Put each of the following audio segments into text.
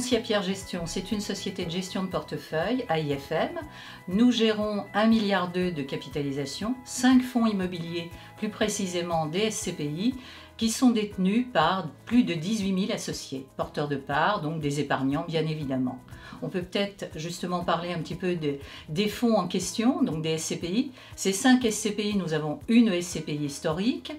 Foncia Pierre Gestion, c'est une société de gestion de portefeuille, AIFM. Nous gérons 1,2 milliard de capitalisation, 5 fonds immobiliers, plus précisément des SCPI, qui sont détenus par plus de 18 000 associés, porteurs de parts, donc des épargnants bien évidemment. On peut peut-être justement parler un petit peu des fonds en question, donc des SCPI. Ces 5 SCPI, nous avons une SCPI historique,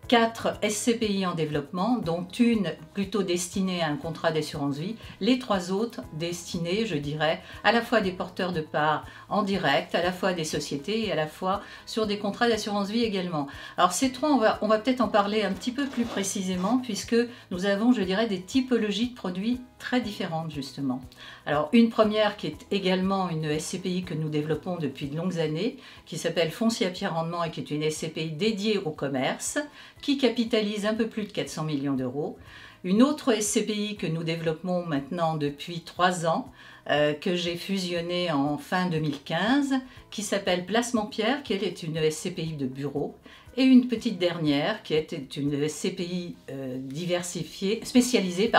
4 SCPI en développement, dont une plutôt destinée à un contrat d'assurance vie, les 3 autres destinés, je dirais, à la fois des porteurs de parts en direct, à la fois des sociétés et à la fois sur des contrats d'assurance vie également. Alors ces 3, on va peut-être en parler un petit peu plus précisément puisque nous avons, je dirais, des typologies de produits très différentes justement. Alors une première qui est également une SCPI que nous développons depuis de longues années, qui s'appelle Foncia Pierre Rendement et qui est une SCPI dédiée au commerce, qui capitalise un peu plus de 400 millions d'euros. Une autre SCPI que nous développons maintenant depuis 3 ans, que j'ai fusionnée en fin 2015, qui s'appelle Placement Pierre, qui elle est une SCPI de bureau, et une petite dernière qui est une SCPI spécialisée,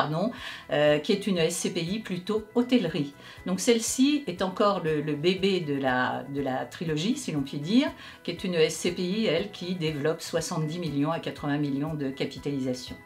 qui est une SCPI plutôt hôtellerie. Donc celle-ci est encore le bébé de la trilogie, si l'on peut dire, qui est une SCPI, elle, qui développe 70 millions à 80 millions de capitalisation.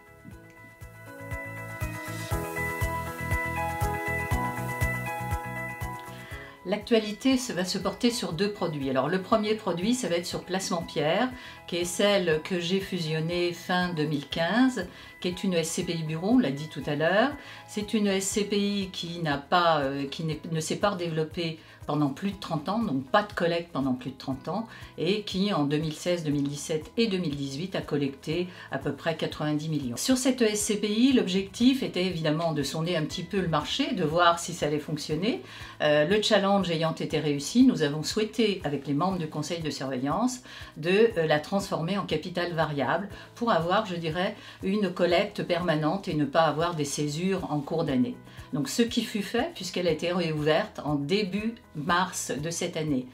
L'actualité va se porter sur 2 produits. Alors le premier produit, ça va être sur Placement Pierre, qui est celle que j'ai fusionnée fin 2015, qui est une SCPI bureau, on l'a dit tout à l'heure. C'est une SCPI qui ne s'est pas développée pendant plus de 30 ans, donc pas de collecte pendant plus de 30 ans, et qui en 2016, 2017 et 2018 a collecté à peu près 90 millions. Sur cette SCPI, l'objectif était évidemment de sonder un petit peu le marché, de voir si ça allait fonctionner. Le challenge ayant été réussi, nous avons souhaité, avec les membres du conseil de surveillance, de la transformer en capital variable pour avoir, je dirais, une collecte permanente et ne pas avoir des césures en cours d'année. Donc ce qui fut fait, puisqu'elle a été réouverte en début mars de cette année.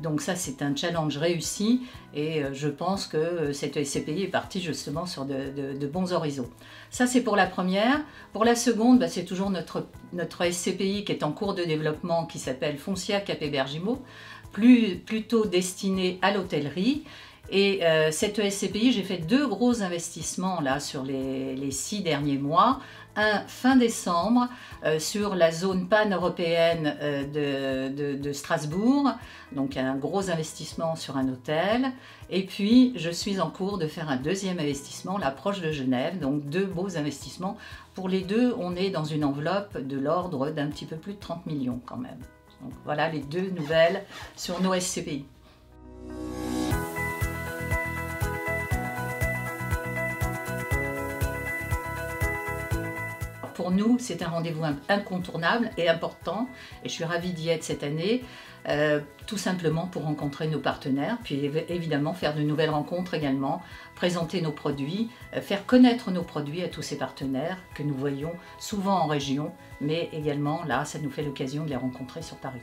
Donc ça, c'est un challenge réussi et je pense que cette SCPI est partie justement sur de bons horizons. Ça, c'est pour la première. Pour la seconde, c'est toujours notre SCPI qui est en cours de développement, qui s'appelle Foncia Cap Bergimo, plutôt destinée à l'hôtellerie. Et cette SCPI, j'ai fait 2 gros investissements là sur les 6 derniers mois. Un fin décembre sur la zone pan-européenne de Strasbourg, donc un gros investissement sur un hôtel. Et puis je suis en cours de faire un 2e investissement, là proche de Genève, donc 2 beaux investissements. Pour les 2, on est dans une enveloppe de l'ordre d'un petit peu plus de 30 millions quand même. Donc voilà les 2 nouvelles sur nos SCPI. Pour nous, c'est un rendez-vous incontournable et important, et je suis ravie d'y être cette année, tout simplement pour rencontrer nos partenaires, puis évidemment faire de nouvelles rencontres également, présenter nos produits, faire connaître nos produits à tous ces partenaires que nous voyons souvent en région, mais également là, ça nous fait l'occasion de les rencontrer sur Paris.